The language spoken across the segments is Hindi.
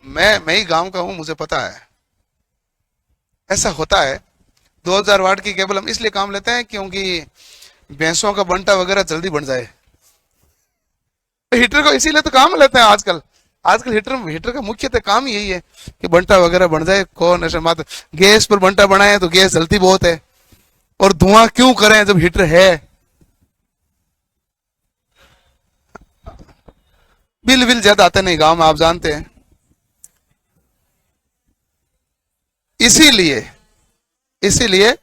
मैं ही गांव का हूं, मुझे पता है ऐसा होता है। 2000 वाट की केबल हम इसलिए काम लेते हैं क्योंकि भैंसों का बंटा वगैरह जल्दी बन जाए। हीटर को इसीलिए तो काम लेते हैं आजकल। आजकल हीटर हीटर का मुख्यतः काम ही यही है कि बंटा वगैरह बन जाए। कौन ऐसे मात्र गैस पर बंटा बनाए तो गैस जलती बहुत है, और धुआं क्यों करें जब हीटर है। बिल बिल ज्यादा आते नहीं गांव में, आप जानते हैं। इसीलिए इसीलिए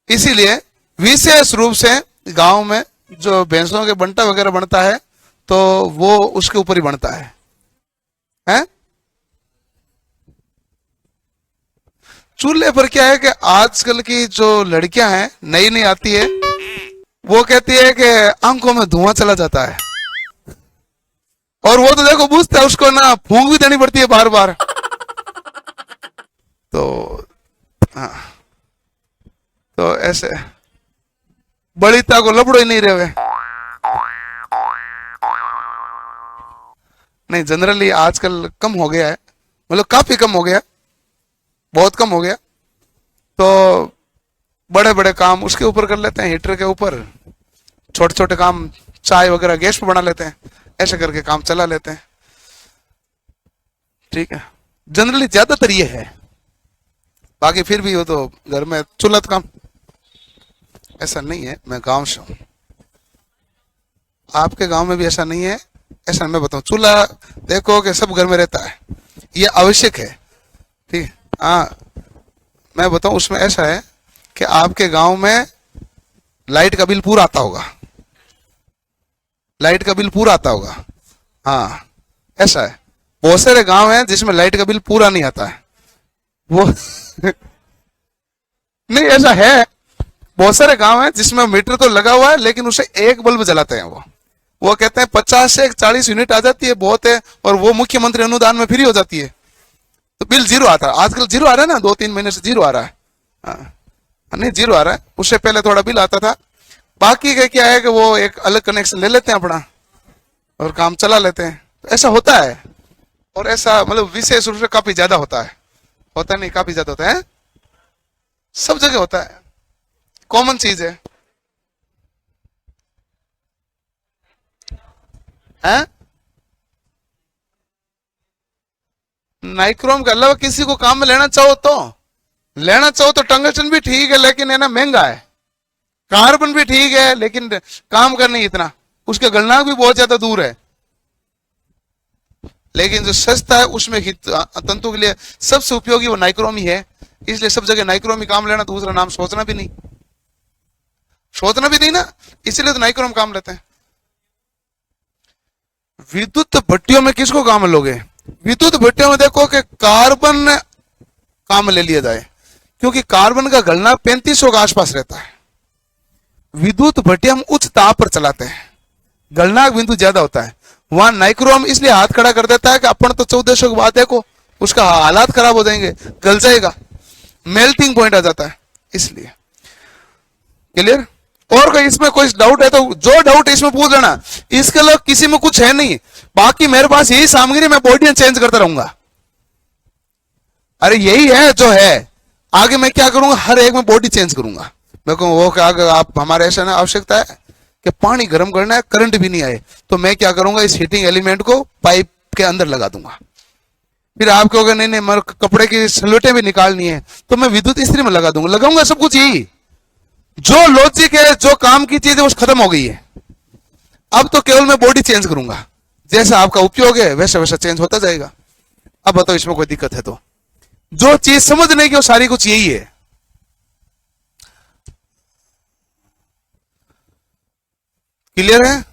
इसीलिए विशेष रूप से गांव में जो भैंसों के बंटा वगैरह बनता है तो वो उसके ऊपर ही बनता है। चूल्हे पर क्या है कि आजकल की जो लड़कियां हैं, नई नई आती है, वो कहती है कि आंखों में धुआं चला जाता है। और वो तो देखो बुझता है, उसको ना फूंक भी देनी पड़ती है बार बार। तो हाँ, तो ऐसे बड़ीता को लपड़ो ही नहीं रहे। नहीं, जनरली आजकल कम हो गया है, मतलब काफी कम हो गया, बहुत कम हो गया। तो बड़े बड़े काम उसके ऊपर कर लेते हैं, हीटर के ऊपर। छोटे छोटे काम चाय वगैरह गैस पे बना लेते हैं, ऐसे करके काम चला लेते हैं। ठीक है, जनरली ज्यादातर ये है। बाकी फिर भी हो तो घर में चूल्हा काम, ऐसा नहीं है। मैं गांव से हूँ, आपके गांव में भी ऐसा नहीं है। ऐसा मैं बताऊं, चूल्हा देखो कि सब घर में रहता है, ये आवश्यक है। ठीक है, हाँ मैं बताऊं, उसमें ऐसा है कि आपके गांव में लाइट का बिल पूरा आता होगा, लाइट का बिल पूरा आता होगा। हाँ ऐसा है। बहुत सारे गांव हैं जिसमें लाइट का बिल पूरा नहीं आता है वो नहीं, ऐसा है। बहुत सारे गांव हैं जिसमें मीटर तो लगा हुआ है लेकिन उसे एक बल्ब जलाते हैं। वो कहते हैं 50 से 40 यूनिट आ जाती है बहुत है, और वो मुख्यमंत्री अनुदान में फ्री हो जाती है, तो बिल जीरो आता है। आजकल जीरो आ रहा है ना, 2-3 महीने से जीरो आ रहा है। हाँ, नहीं जीरो आ रहा है, उससे पहले थोड़ा बिल आता था। बाकी का क्या है कि वो एक अलग कनेक्शन ले लेते हैं अपना और काम चला लेते हैं। तो ऐसा होता है, और ऐसा मतलब विशेष रूप से काफी ज्यादा होता है। होता नहीं, काफी ज्यादा होता है, सब जगह होता है, कॉमन चीज है। नाइक्रोम के अलावा किसी को काम में लेना चाहो तो टंगस्टन भी ठीक है, लेकिन है ना महंगा है। कार्बन भी ठीक है लेकिन काम का नहीं इतना, उसका गलनांक भी बहुत ज्यादा दूर है। लेकिन जो सस्ता है उसमें तंतु के लिए सबसे उपयोगी वो नाइक्रोम ही है। इसलिए सब जगह नाइक्रोम ही काम लेना, दूसरा नाम सोचना भी नहीं ना, इसलिए तो नाइक्रोम काम लेते हैं। विद्युत भट्टियों में किसको काम लोगे? विद्युत भट्टियों में देखो कि कार्बन काम ले लिया जाए, क्योंकि कार्बन का गलनांक 3500 के आसपास रहता है। विद्युत भट्टियां हम उच्च ताप पर चलाते हैं, गलनांक बिंदु ज्यादा होता है। वहां नाइक्रोम इसलिए हाथ खड़ा कर देता है कि अपन तो 1400 के बाद देखो उसका हालात खराब हो जाएंगे, गल जाएगा, मेल्टिंग पॉइंट आ जाता है। इसलिए क्लियर? और कोई इसमें कोई डाउट है तो जो डाउट है इसमें पूछ लेना, इसके लिए किसी में कुछ है नहीं। बाकी मेरे पास यही सामग्री, मैं बॉडी चेंज करता रहूंगा। अरे यही है जो है, आगे मैं क्या करूंगा, हर एक में बॉडी चेंज करूंगा। मैं कहूँ वो क्या, अगर आप हमारे ऐसा ना आवश्यकता है कि पानी गर्म करना है, करंट भी नहीं आए, तो मैं क्या करूंगा, इस हीटिंग एलिमेंट को पाइप के अंदर लगा दूंगा। फिर आप कहोगे नहीं नहीं मेरे कपड़े की सलवटें भी निकालनी है, तो मैं विद्युत इस्त्री में लगा दूंगा, लगाऊंगा सब कुछ। यही जो लॉजिक है, जो काम की चीज है, वो खत्म हो गई है। अब तो केवल मैं बॉडी चेंज करूंगा, जैसा आपका उपयोग है वैसा वैसा चेंज होता जाएगा। अब बताओ इसमें कोई दिक्कत है तो? जो चीज समझने की वो सारी कुछ यही है। क्लियर है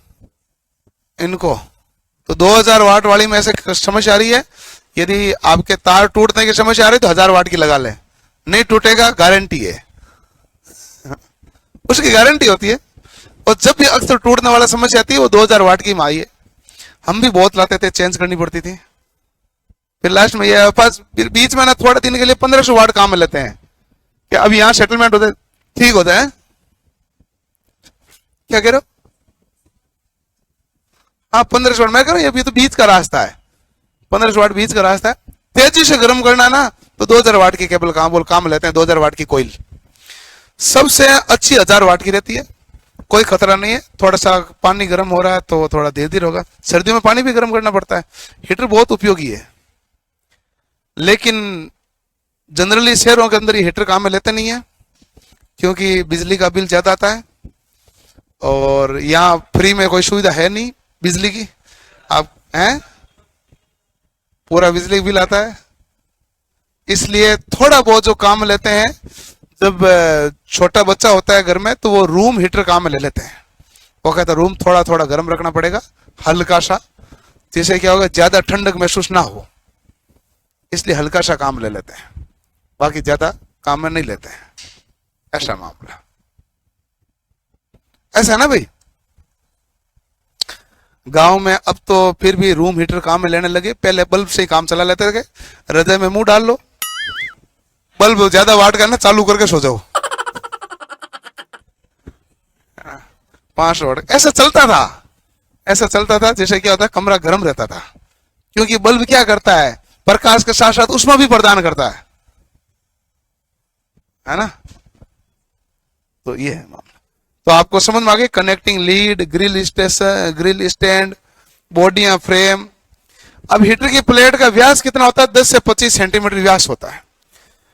इनको? तो 2000 वाट वाली में ऐसे समस्या आ रही है, यदि आपके तार टूटने की समस्या आ रही है तो 1000 वाट की लगा ले, नहीं टूटेगा, गारंटी है, उसकी गारंटी होती है। और जब भी अक्सर टूटने वाला समस्या आती है वो 2000 वाट की माई है। हम भी बहुत लाते थे, चेंज करनी पड़ती थी। फिर लास्ट में ये पास बीच में ना थोड़े दिन के लिए 1500 वाट काम में लेते हैं कि अब यहां सेटलमेंट होता है, ठीक होता है। क्या कह रहे हो? हाँ 1500 वाट, मैं कह रहा हूँ ये तो बीच का रास्ता है, 1500 वाट बीच का रास्ता है। तेजी से गर्म करना ना तो 2000 वाट की केबल काम लेते हैं, 2000 वाट की कोयल सबसे अच्छी 1000 वाट की रहती है, कोई खतरा नहीं है। थोड़ा सा पानी गर्म हो रहा है तो थोड़ा धीरे धीरे होगा, सर्दियों में पानी भी गर्म करना पड़ता है। हीटर बहुत उपयोगी है, लेकिन जनरली शहरों के अंदर ये हीटर काम में लेते नहीं है, क्योंकि बिजली का बिल ज्यादा आता है और यहाँ फ्री में कोई सुविधा है नहीं बिजली की। आप हैं, पूरा बिजली बिल आता है, इसलिए थोड़ा बहुत जो काम लेते हैं, जब छोटा बच्चा होता है घर में तो वो रूम हीटर काम में ले लेते हैं। वो कहता है रूम थोड़ा थोड़ा गर्म रखना पड़ेगा, हल्का सा, जिससे क्या होगा ज्यादा ठंडक महसूस ना हो, इसलिए हल्का सा काम ले लेते हैं, बाकी ज्यादा काम में नहीं लेते हैं। ऐसा मामला, ऐसा है ना भाई। गांव में अब तो फिर भी रूम हीटर काम में लेने लगे, पहले बल्ब से ही काम चला लेते थे। हृदय में मुंह डाल लो, बल्ब ज्यादा वाट का ना चालू करके सो जाओ, 5 वाट ऐसा चलता था, ऐसा चलता था। जैसे क्या होता है कमरा गर्म रहता था, क्योंकि बल्ब क्या करता है, प्रकाश के साथ साथ उष्मा भी प्रदान करता है ना। तो ये है मामला। तो आपको समझ में आ गई, connecting lead, grill station, grill stand, body या फ्रेम। अब हीटर की प्लेट का व्यास कितना होता है, 10 से 25 सेंटीमीटर व्यास होता है।